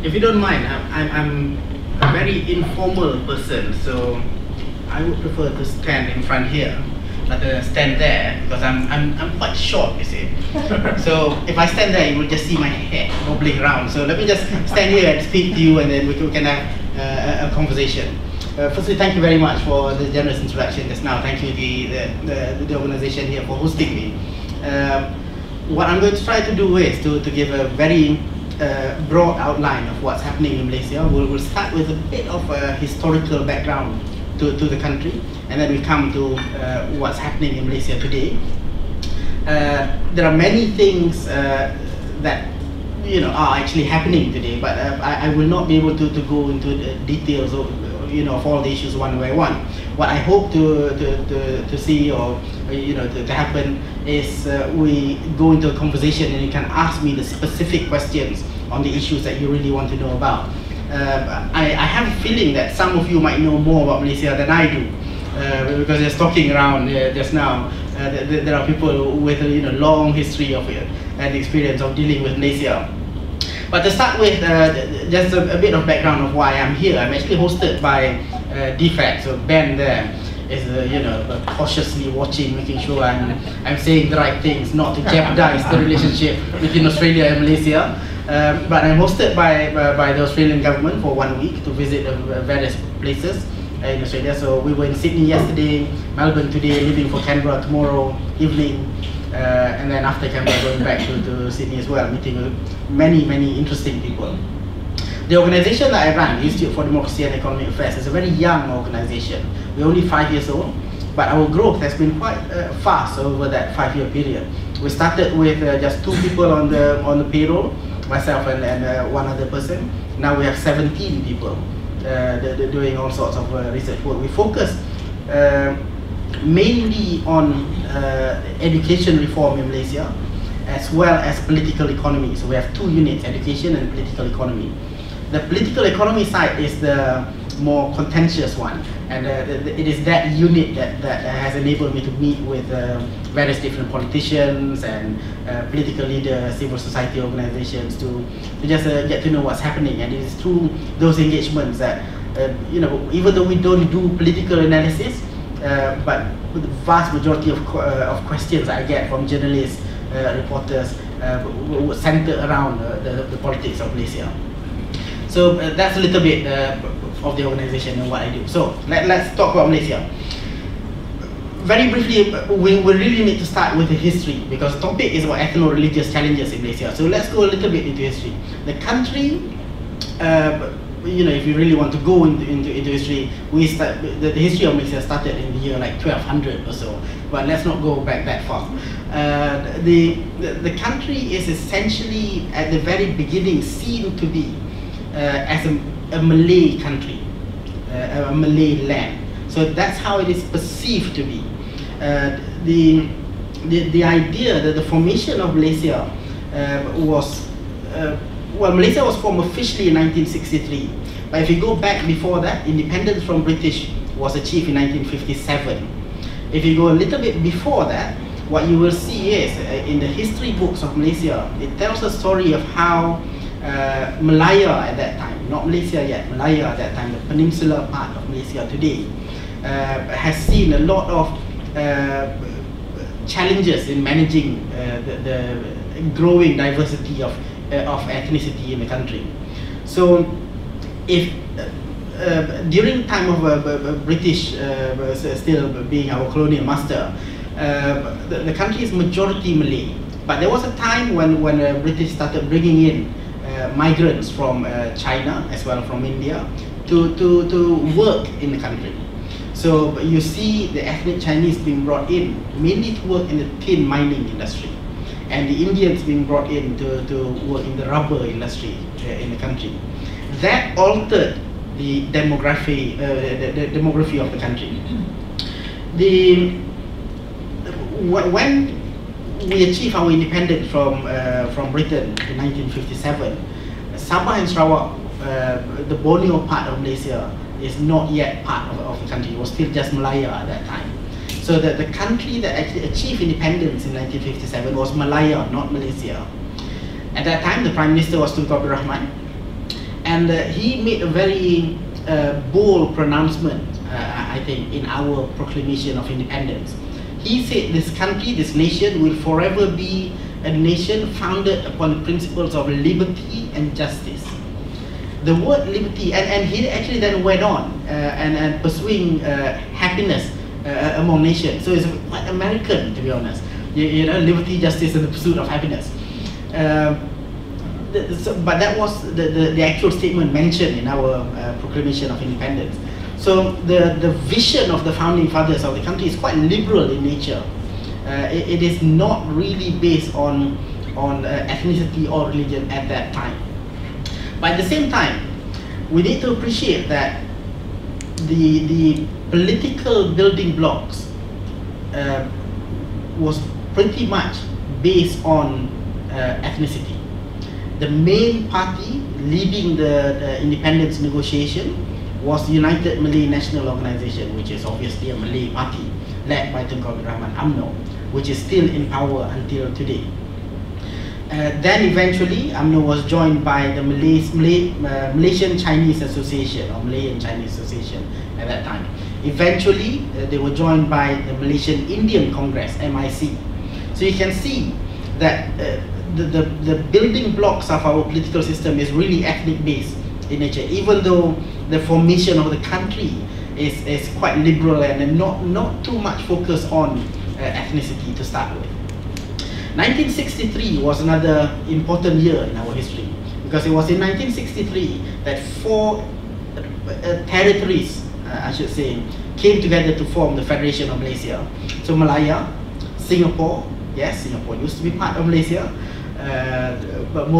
If you don't mind, I'm a very informal person, so I would prefer to stand in front here rather than stand there, because I'm quite short, you see. So if I stand there, you will just see my head wobbling around. So let me just stand here and speak to you, and then we can have a conversation. Firstly, thank you very much for the generous introduction just now. Thank you the organization here for hosting me. What I'm going to try to do is to give a very broad outline of what's happening in Malaysia. We'll start with a bit of a historical background to the country, and then we come to what's happening in Malaysia today. There are many things that are actually happening today, but I will not be able to go into the details of all the issues one by one. What I hope to see or to happen is we go into a conversation and you can ask me the specific questions on the issues that you really want to know about. I have a feeling that some of you might know more about Malaysia than I do, because just talking around just now, there are people with a long history of it and experience of dealing with Malaysia. But to start with, just a bit of background of why I'm here. I'm actually hosted by DFAT, so Ben there is cautiously watching, making sure I'm saying the right things, not to jeopardize the relationship between Australia and Malaysia. But I'm hosted by the Australian government for 1 week to visit various places in Australia. So we were in Sydney yesterday, Melbourne today, leaving for Canberra tomorrow evening, and then after Canberra going back to Sydney as well, meeting with many interesting people. The organization that I run, the Institute for Democracy and Economic Affairs, is a very young organization. We're only 5 years old, but our growth has been quite fast over that 5-year period. We started with just 2 people on the payroll, myself and one other person. Now we have 17 people doing all sorts of research work. We focus mainly on education reform in Malaysia, as well as political economy. So we have 2 units, education and political economy. The political economy side is the more contentious one, and it is that unit that has enabled me to meet with various different politicians and political leaders, civil society organizations to just get to know what's happening. And it is through those engagements that even though we don't do political analysis, but the vast majority of questions I get from journalists, reporters, center around the politics of Malaysia. So that's a little bit of the organization and what I do. So let's talk about Malaysia. Very briefly, we really need to start with the history, because the topic is about ethno-religious challenges in Malaysia. So let's go a little bit into history. The country, if you really want to go into history, the history of Malaysia started in the year like 1200 or so, but let's not go back that far. The country is essentially at the very beginning seen to be as a Malay country, a Malay land. So that's how it is perceived to be. The idea that the formation of Malaysia was Malaysia was formed officially in 1963. But if you go back before that, independence from British was achieved in 1957. If you go a little bit before that, what you will see is in the history books of Malaysia, it tells a story of how Malaya at that time, not Malaysia yet, Malaya at that time, the peninsular part of Malaysia today, has seen a lot of challenges in managing the growing diversity of ethnicity in the country. So, if during the time of British still being our colonial master, the country is majority Malay. But there was a time when British started bringing in migrants from China as well from India to work in the country. So you see the ethnic Chinese being brought in mainly to work in the tin mining industry, and the Indians being brought in to work in the rubber industry in the country. That altered the demography of the country. When we achieved our independence from Britain in 1957, Sabah and Sarawak, the Borneo part of Malaysia, is not yet part of the country. It was still just Malaya at that time. So the country that actually achieved independence in 1957 was Malaya, not Malaysia. At that time, the Prime Minister was Tun Abdul Rahman, And he made a very bold pronouncement, I think, in our proclamation of independence. He said this country, this nation, will forever be a nation founded upon principles of liberty and justice. The word liberty, and he actually then went on and pursuing happiness among nations. So it's quite American, to be honest. You know, liberty, justice, and the pursuit of happiness. But that was the actual statement mentioned in our proclamation of independence. So the vision of the founding fathers of the country is quite liberal in nature. It is not really based on ethnicity or religion at that time. But at the same time, we need to appreciate that the political building blocks was pretty much based on ethnicity. The main party leading the independence negotiation was the United Malay National Organisation, which is obviously a Malay party led by Tun Abdul Rahman UMNO, which is still in power until today. Then eventually UMNO was joined by the Malaysian Chinese Association, or Malayan Chinese Association at that time. Eventually they were joined by the Malaysian Indian Congress, MIC. So you can see that the building blocks of our political system is really ethnic based in nature, even though the formation of the country is quite liberal and not too much focus on ethnicity to start with. 1963 was another important year in our history, because it was in 1963 that four territories, I should say, came together to form the Federation of Malaysia. So Malaya, Singapore, yes, Singapore used to be part of Malaysia, but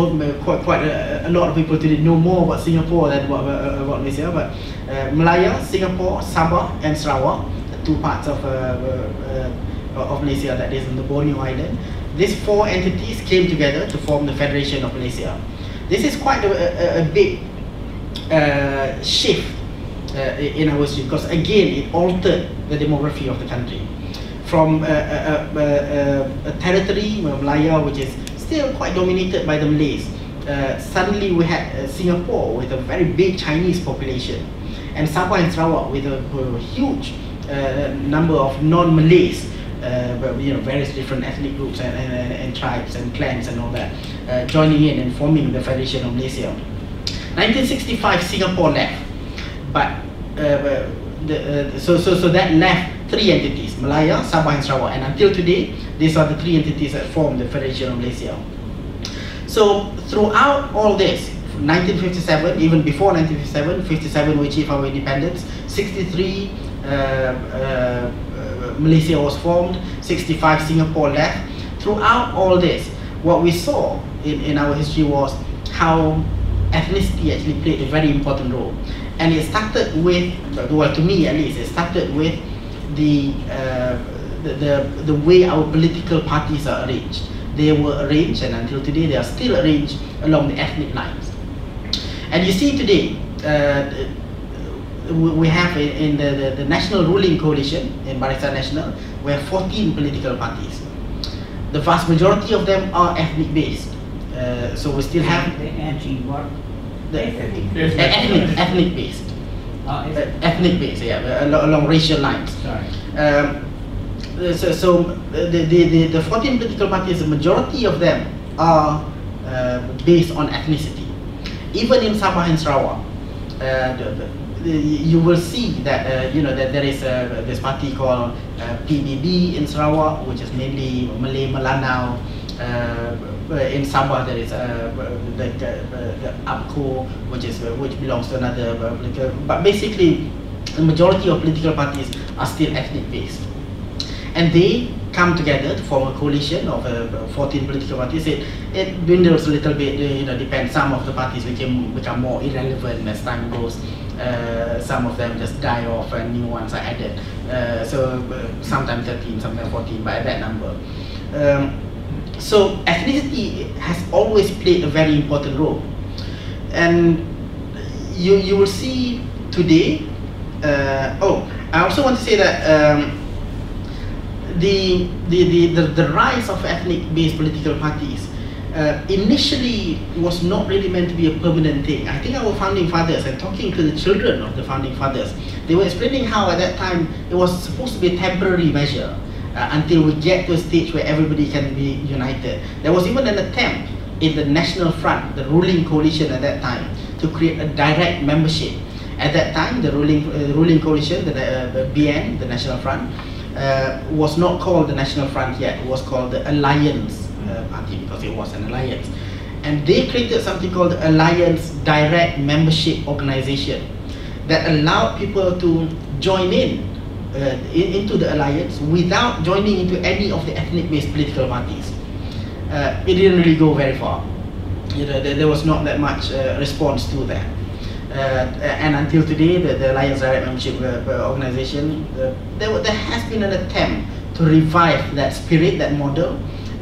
quite a lot of people today know more about Singapore than about Malaysia. But Malaya, Singapore, Sabah, and Sarawak, the two parts of Malaysia that is on the Borneo Island. These four entities came together to form the Federation of Malaysia. This is quite a big shift in our history, because again it altered the demography of the country. From a territory, Malaya, which is still quite dominated by the Malays, suddenly we had Singapore with a very big Chinese population, and Sabah and Sarawak with a huge number of non-Malays, various different ethnic groups and tribes and clans and all that, joining in and forming the Federation of Malaysia. 1965, Singapore left, but so that left three entities: Malaya, Sabah, and Sarawak, and until today, these are the three entities that form the Federation of Malaysia. So throughout all this, 1957, even before 1957, 57 we achieved our independence, 63 Malaysia was formed, 65 Singapore left. Throughout all this, what we saw in our history was how ethnicity actually played a very important role. And it started with, well, to me at least, it started with the way our political parties are arranged. They were arranged, and until today they are still arranged along the ethnic lines. And you see today, we have in the national ruling coalition in Barisan Nasional, we have 14 political parties. The vast majority of them are ethnic based. So we still have ethnic based. Ethnic based, yeah, along racial lines. So the 14 political parties, the majority of them are based on ethnicity. Even in Sabah and Sarawak, you will see that that there is this party called PBB in Sarawak, which is mainly Malay Melanau. In Sabah there is the APCO, which belongs to another political. But basically, the majority of political parties are still ethnic based, and they come together to form a coalition of 14 political parties. It dwindles a little bit, depends. Some of the parties become more irrelevant as time goes. Some of them just die off and new ones are added. So sometimes 13, sometimes 14, but at that number. So ethnicity has always played a very important role. And you will see today, I also want to say that the rise of ethnic-based political parties initially was not really meant to be a permanent thing. I think our founding fathers, and talking to the children of the founding fathers, they were explaining how at that time it was supposed to be a temporary measure until we get to a stage where everybody can be united. There was even an attempt in the National Front, the ruling coalition at that time, to create a direct membership. At that time, the ruling coalition, the BN, the National Front, was not called the National Front yet. It was called the Alliance Party, because it was an alliance. And they created something called the Alliance Direct Membership Organization that allowed people to join into the alliance without joining into any of the ethnic-based political parties. It didn't really go very far. There was not that much response to that. And until today, the Alliance Direct Membership Organization, there has been an attempt to revive that spirit, that model,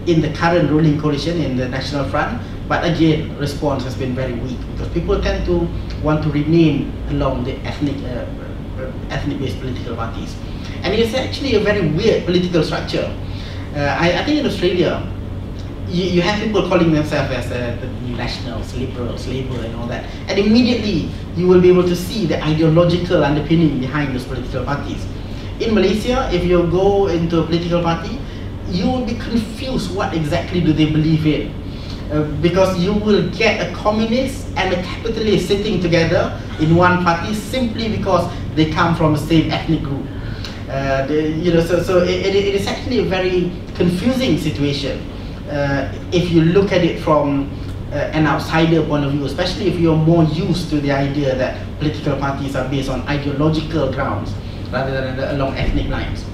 in the current ruling coalition in the National Front. But again, response has been very weak because people tend to want to remain along the ethnic-based political parties. And it's actually a very weird political structure. I think in Australia, you have people calling themselves as the nationals, liberals, Labour and all that. And immediately, you will be able to see the ideological underpinning behind those political parties. In Malaysia, if you go into a political party, you will be confused what exactly do they believe in. Because you will get a communist and a capitalist sitting together in one party simply because they come from the same ethnic group. So it is actually a very confusing situation if you look at it from an outsider point of view, especially if you're more used to the idea that political parties are based on ideological grounds rather than along ethnic lines.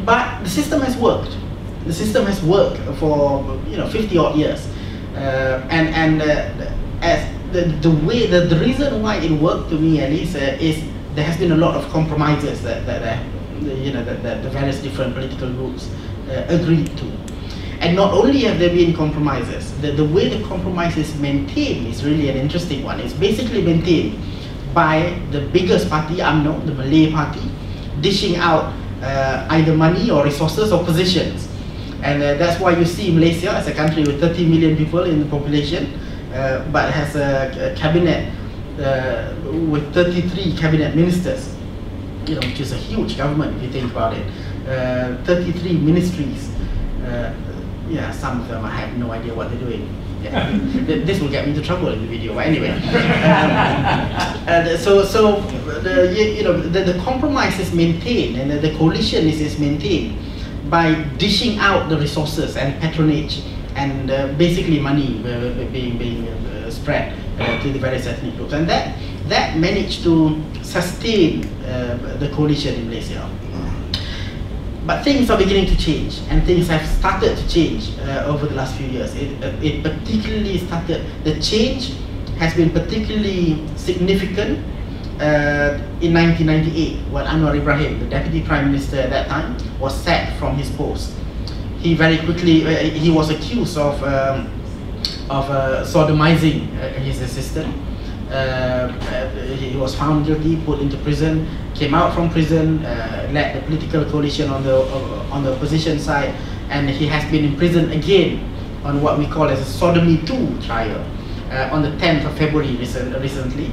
But the system has worked. The system has worked for 50 odd years, as the reason why it worked, to me at least, is there has been a lot of compromises that the various different political groups agreed to. And not only have there been compromises, the way the compromise is maintained is really an interesting one. It's basically maintained by the biggest party, UMNO, the Malay party, dishing out either money or resources or positions. And that's why you see Malaysia as a country with 30 million people in the population, but has a cabinet with 33 cabinet ministers, which is a huge government if you think about it. 33 ministries. Yeah, some of them I have no idea what they're doing. Yeah. This will get me into trouble in the video, but anyway. So the compromise is maintained, and the coalition is maintained by dishing out the resources and patronage and basically money being spread to the various ethnic groups, and that managed to sustain the coalition in Malaysia. But things are beginning to change, and things have started to change over the last few years. It particularly started, the change has been particularly significant in 1998, when Anwar Ibrahim, the Deputy Prime Minister at that time, was sacked from his post. He very quickly, he was accused of sodomizing his assistant. He was found guilty, put into prison, came out from prison, led the political coalition on the opposition side, and he has been in prison again on what we call as a Sodomy 2 trial on the 10th of February recently.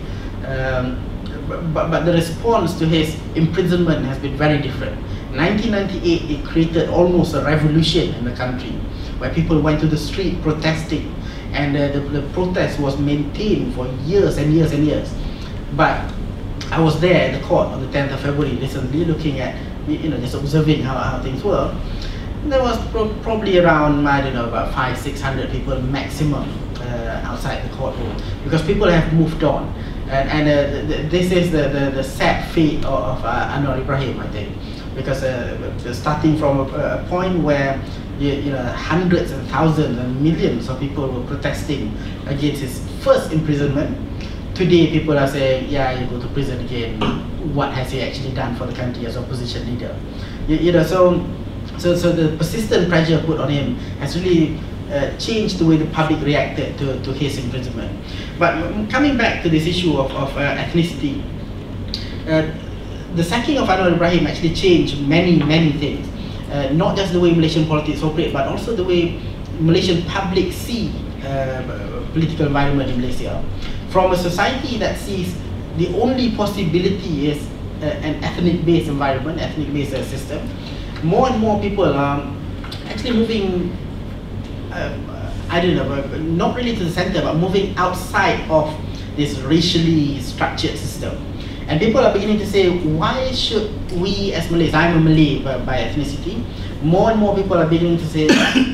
But the response to his imprisonment has been very different. 1998, it created almost a revolution in the country, where people went to the street protesting, and the protest was maintained for years and years and years. But I was there at the court on the 10th of February recently, looking at, just observing how things were. There was probably around, I don't know, about 500-600 people maximum outside the courtroom, because people have moved on. And this is the sad fate of Anwar Ibrahim, I think, because starting from a point where hundreds and thousands and millions of people were protesting against his first imprisonment. Today, people are saying, yeah, you go to prison again. What has he actually done for the country as opposition leader? So the persistent pressure put on him has really changed the way the public reacted to his imprisonment. But coming back to this issue of ethnicity, the sacking of Anwar Ibrahim actually changed many things. Not just the way Malaysian politics operate, but also the way Malaysian public see political environment in Malaysia. From a society that sees the only possibility is an ethnic-based environment, ethnic-based system, more and more people are actually moving, I don't know, not really to the center, but moving outside of this racially structured system. And people are beginning to say, why should we as Malays, I'm a Malay by ethnicity, more and more people are beginning to say,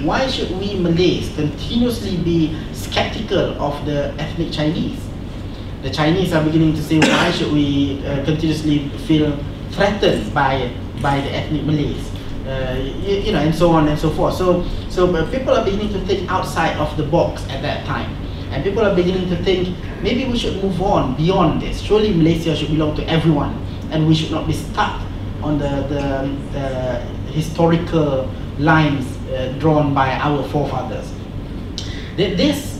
why should we Malays continuously be skeptical of the ethnic Chinese? The Chinese are beginning to say, why should we continuously feel threatened by the ethnic Malays? You know, and so on and so forth. So people are beginning to think outside of the box at that time. And people are beginning to think, maybe we should move on beyond this. Surely Malaysia should belong to everyone, and we should not be stuck on the historical lines drawn by our forefathers. This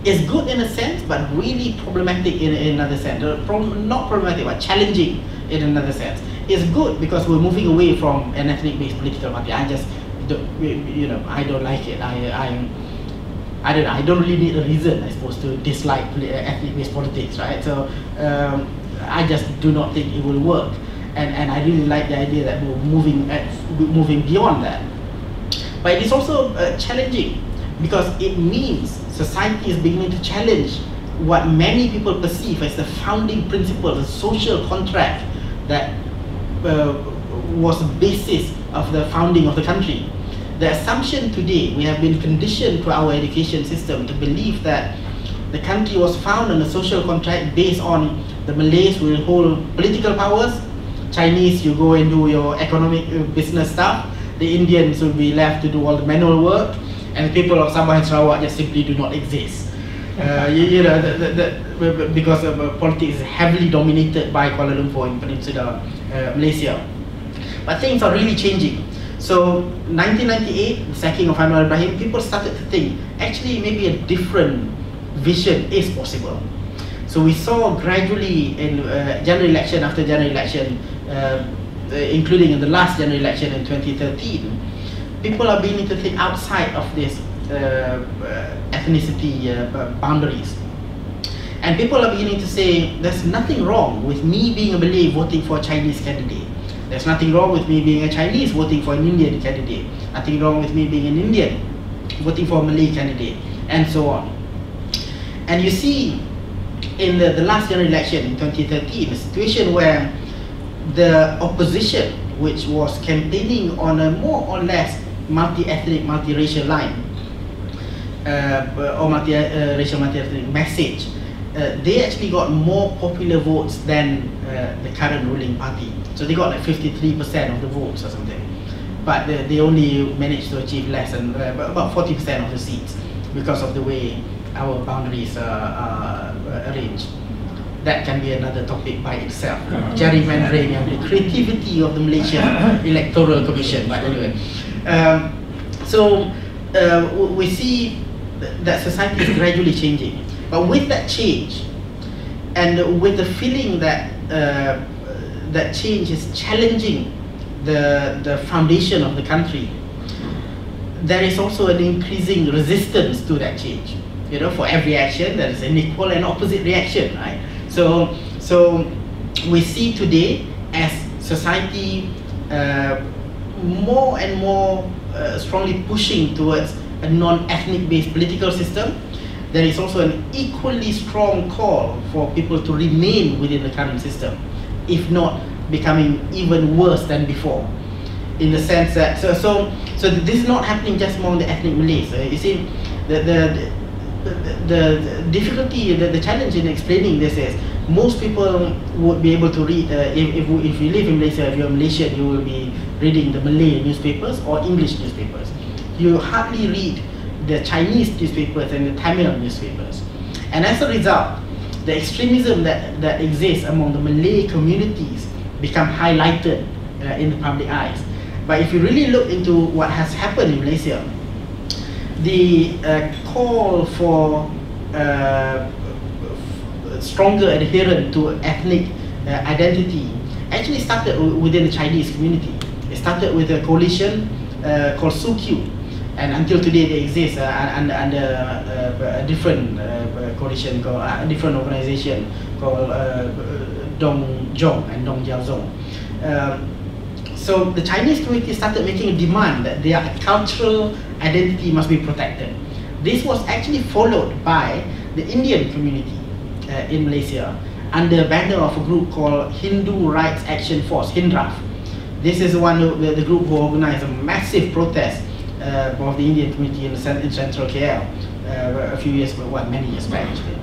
is good in a sense, but really problematic in another sense. Not problematic, but challenging in another sense. It's good because we're moving away from an ethnic-based political party. I just, you know, I don't like it. I don't know, I don't really need a reason, I suppose, to dislike ethnic-based politics, right? So I just do not think it will work. And I really like the idea that we're moving beyond that. But it is also challenging because it means society is beginning to challenge what many people perceive as the founding principle, the social contract that was the basis of the founding of the country. The assumption today, we have been conditioned through our education system to believe that the country was founded on a social contract based on the Malays will hold political powers, Chinese you go and do your economic business stuff, the Indians will be left to do all the manual work, and the people of Sabah and Sarawak just simply do not exist. You know, because politics is heavily dominated by Kuala Lumpur in Peninsular Malaysia. But things are really changing. So 1998, the sacking of Anwar Ibrahim, people started to think, actually maybe a different vision is possible. So we saw gradually in general election after general election, including in the last general election in 2013, people are beginning to think outside of this ethnicity boundaries. And people are beginning to say, there's nothing wrong with me being a Malay voting for a Chinese candidate. There's nothing wrong with me being a Chinese voting for an Indian candidate. Nothing wrong with me being an Indian voting for a Malay candidate, and so on. And you see, in the last general election in 2013, a situation where the opposition, which was campaigning on a more or less multi-ethnic, multiracial line, or multi-racial, multi-ethnic message, they actually got more popular votes than the current ruling party. So they got like 53% of the votes or something. But they only managed to achieve less than about 40% of the seats because of the way our boundaries are arranged. That can be another topic by itself. Gerrymandering and the creativity of the Malaysian Electoral Commission. But anyway, so we see that society is gradually changing. But with that change, and with the feeling that that change is challenging the foundation of the country, there is also an increasing resistance to that change. You know, for every action, there is an equal and opposite reaction, right? So we see today as society more and more strongly pushing towards a non-ethnic based political system. There is also an equally strong call for people to remain within the current system, if not becoming even worse than before. In the sense that, so this is not happening just among the ethnic Malays. You see, the difficulty, the challenge in explaining this is, most people would be able to read, if you live in Malaysia, if you're Malaysian, you will be reading the Malay newspapers or English newspapers. You hardly read the Chinese newspapers and the Tamil newspapers. And as a result, the extremism that exists among the Malay communities become highlighted in the public eyes. But if you really look into what has happened in Malaysia, the call for stronger adherence to ethnic identity actually started within the Chinese community. It started with a coalition called SUQ, and until today they exist under a different coalition called a different organization called Dong Zhong and Dong Jiaozong. So the Chinese community started making a demand that their cultural identity must be protected. This was actually followed by the Indian community in Malaysia under the banner of a group called Hindu Rights Action Force, HINRAF. This is the group who organized a massive protest of the Indian community in central KL a few years, many years back actually.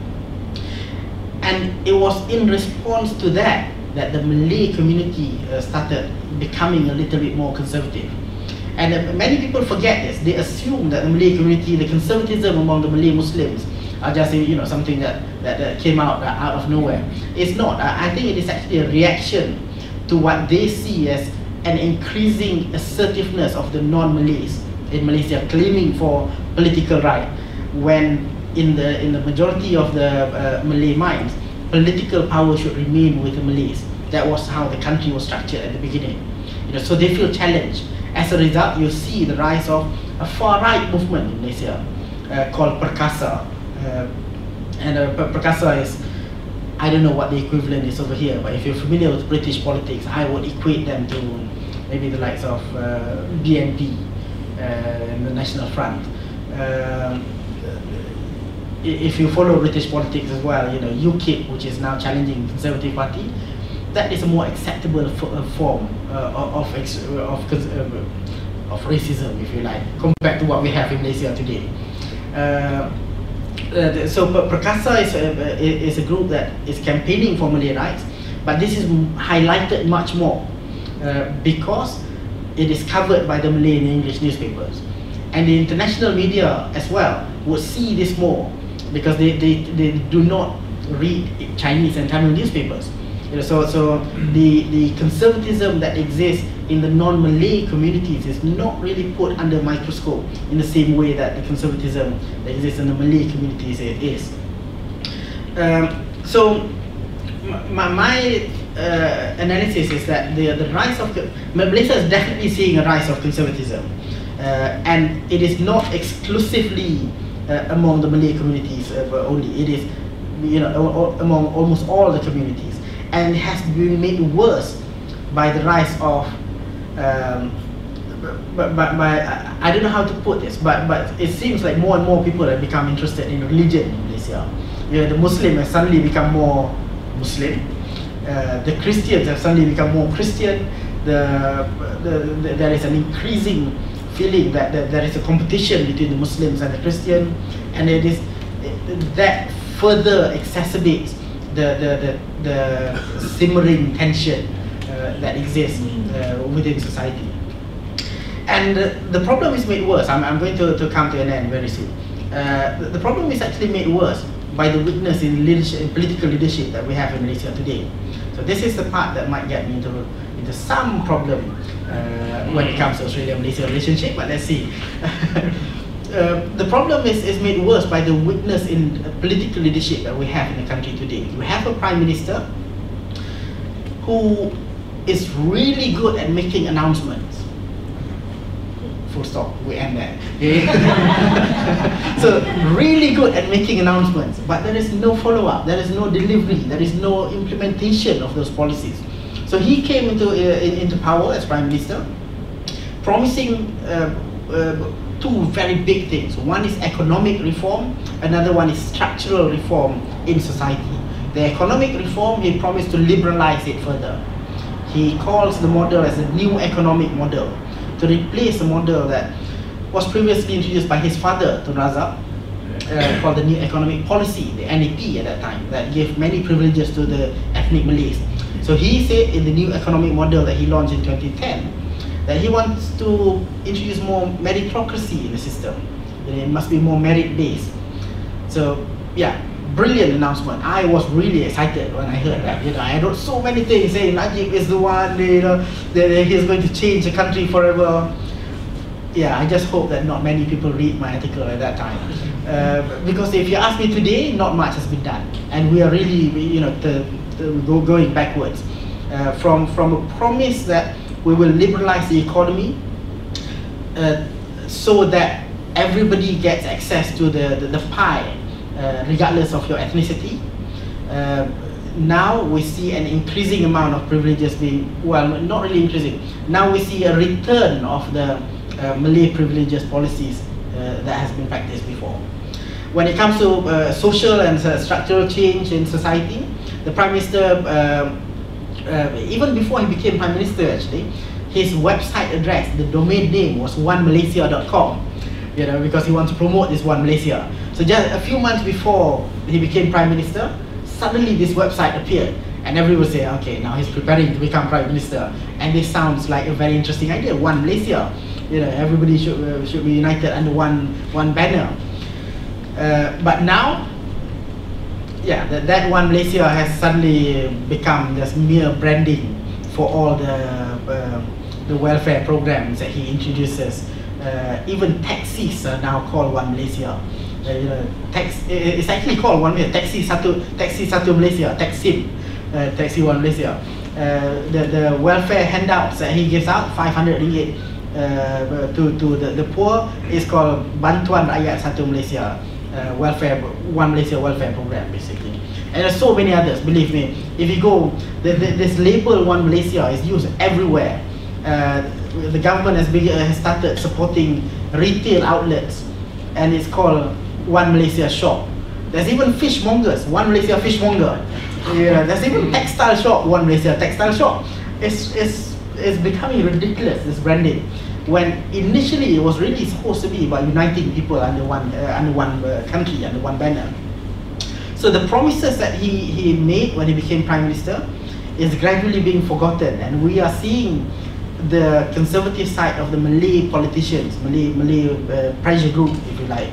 And it was in response to that the Malay community started becoming a little bit more conservative. And many people forget this. They assume that the Malay community, the conservatism among the Malay Muslims are just something that came out of nowhere. It's not. I think it is actually a reaction to what they see as an increasing assertiveness of the non-Malays in Malaysia claiming for political right, when in the majority of the Malay minds, political power should remain with the Malays. That was how the country was structured at the beginning. So they feel challenged. As a result, you see the rise of a far-right movement in Malaysia called Perkasa. Perkasa is, I don't know what the equivalent is over here, but if you're familiar with British politics, I would equate them to maybe the likes of BNP and the National Front. If you follow British politics as well, UKIP, which is now challenging the Conservative Party, that is a more acceptable form of racism, if you like, compared to what we have in Malaysia today. So Perkasa is a group that is campaigning for Malay rights, but this is highlighted much more because it is covered by the Malay and English newspapers. And the international media as well would see this more because they do not read Chinese and Tamil newspapers. So the conservatism that exists in the non-Malay communities is not really put under a microscope in the same way that the conservatism that exists in the Malay communities is. So my analysis is that the rise of Malaysia is definitely seeing a rise of conservatism, and it is not exclusively among the Malay communities only. It is among almost all the communities. And has been made worse by the rise of, I don't know how to put this, but it seems like more and more people have become interested in religion in Malaysia. The Muslim has suddenly become more Muslim. The Christians have suddenly become more Christian. There is an increasing feeling that there is a competition between the Muslims and the Christians, and that further exacerbates the simmering tension that exists within society. And the problem is made worse. I'm going to come to an end very soon. The problem is actually made worse by the weakness in political leadership that we have in Malaysia today. So this is the part that might get me into some problem when it comes to Australia-Malaysia relationship, but let's see. The problem is made worse by the weakness in political leadership that we have in the country today. We have a Prime Minister who is really good at making announcements. Full stop, we end there. So, really good at making announcements, but there is no follow-up, there is no delivery, there is no implementation of those policies. So he came into power as Prime Minister, promising two very big things. One is economic reform, another one is structural reform in society. The economic reform, he promised to liberalize it further. He calls the model as a new economic model to replace the model that was previously introduced by his father, Tun Razak, called the New Economic Policy, the NEP at that time, that gave many privileges to the ethnic Malays. So he said in the new economic model that he launched in 2010, that he wants to introduce more meritocracy in the system. It must be more merit-based. So, yeah, brilliant announcement. I was really excited when I heard that. I heard so many things saying Najib is the one, that he's going to change the country forever. Yeah, I just hope that not many people read my article at that time. Because if you ask me today, not much has been done. And we are really, going backwards. From a promise that we will liberalize the economy, so that everybody gets access to the pie, regardless of your ethnicity. Now we see an increasing amount of privileges being, well, not really increasing. Now we see a return of the Malay privileges policies that has been practiced before. When it comes to social and structural change in society, the Prime Minister, even before he became Prime Minister actually, his website address, the domain name was onemalaysia.com, you know, because he wants to promote this One Malaysia. So just a few months before he became Prime Minister, suddenly this website appeared, and everyone would say, okay, now he's preparing to become Prime Minister, and this sounds like a very interesting idea. One Malaysia, you know, everybody should be united under one banner. But now, yeah, that One Malaysia has suddenly become just mere branding for all the welfare programs that he introduces. Even taxis are now called One Malaysia. You know, it's actually called One Malaysia. Taxi Satu Malaysia, Taxi One Malaysia. The welfare handouts that he gives out, 500 ringgit to the poor, is called Bantuan Rakyat Satu Malaysia, One Malaysia welfare program basically. And there's so many others, believe me. If you go, this label One Malaysia is used everywhere. The government has started supporting retail outlets, and it's called One Malaysia Shop. There's even fishmongers, One Malaysia Fishmonger. Yeah, there's even textile shop, One Malaysia Textile Shop. It's becoming ridiculous, this branding, when initially it was really supposed to be about uniting people under one country, under one banner. So the promises that he made when he became Prime Minister is gradually being forgotten, and we are seeing the conservative side of the Malay politicians, Malay pressure group, if you like,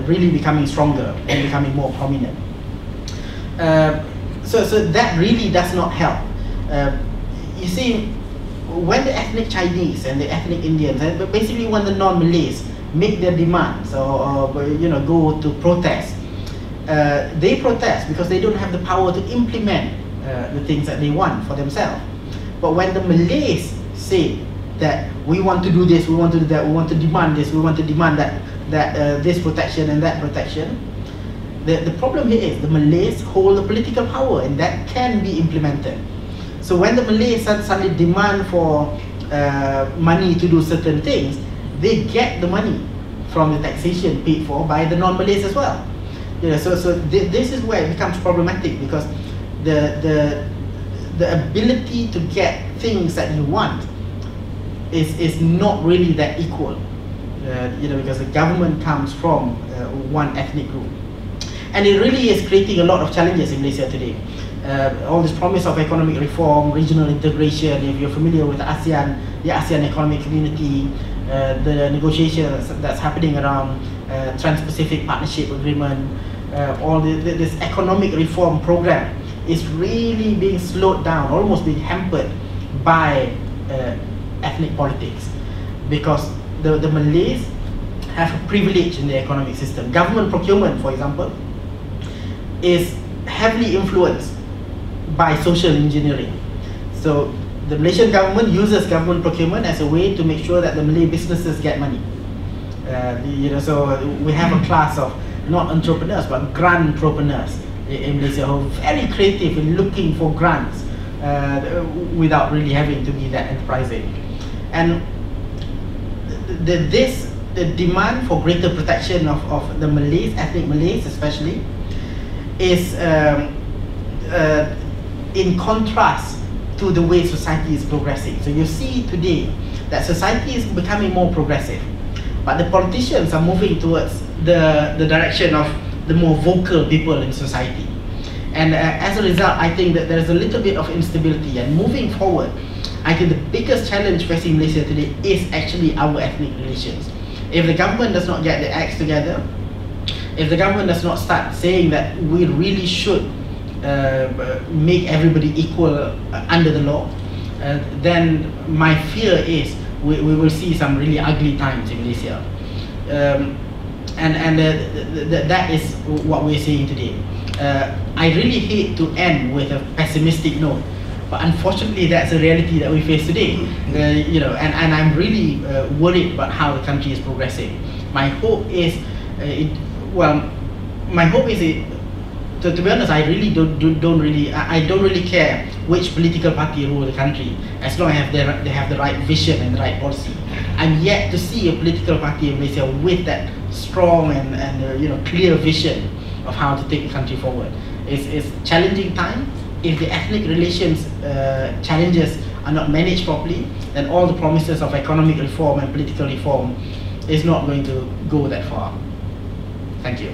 really becoming stronger and becoming more prominent. So that really does not help. You see, when the ethnic Chinese and the ethnic Indians, but basically when the non-Malays make their demands or you know, go to protest, they protest because they don't have the power to implement the things that they want for themselves. But when the Malays say that we want to do this, we want to do that, we want to demand this, we want to demand that this protection and that protection, the problem here is the Malays hold the political power, and that can be implemented. So when the Malays suddenly demand for money to do certain things, they get the money from the taxation paid for by the non-Malays as well. You know, so this is where it becomes problematic, because the ability to get things that you want is not really that equal. You know, because the government comes from one ethnic group, and it really is creating a lot of challenges in Malaysia today. All this promise of economic reform, regional integration, if you're familiar with ASEAN, the ASEAN Economic Community, the negotiations that's happening around Trans-Pacific Partnership Agreement, all this economic reform program is really being slowed down, almost being hampered by ethnic politics, because the Malays have a privilege in the economic system. Government procurement, for example, is heavily influenced by social engineering. So the Malaysian government uses government procurement as a way to make sure that the Malay businesses get money. You know, so we have a class of not entrepreneurs but grant-propreneurs in Malaysia who are very creative in looking for grants without really having to be that enterprising. And the demand for greater protection of the Malays, ethnic Malays especially, is in contrast to the way society is progressing. So you see today that society is becoming more progressive, but the politicians are moving towards the direction of the more vocal people in society. And as a result, I think that there's a little bit of instability. And moving forward, I think the biggest challenge facing Malaysia today is actually our ethnic relations. If the government does not get the acts together, if the government does not start saying that we really should make everybody equal under the law, then my fear is we will see some really ugly times in Malaysia. That is what we're seeing today. I really hate to end with a pessimistic note, But unfortunately, that's a reality that we face today. You know, and I'm really worried about how the country is progressing. My hope is, my hope is to be honest, I really don't really care which political party rule the country, as long as they have the right vision and the right policy. I'm yet to see a political party in Malaysia with that strong and you know, clear vision of how to take the country forward. It's challenging time. If the ethnic relations challenges are not managed properly, then all the promises of economic reform and political reform is not going to go that far. Thank you.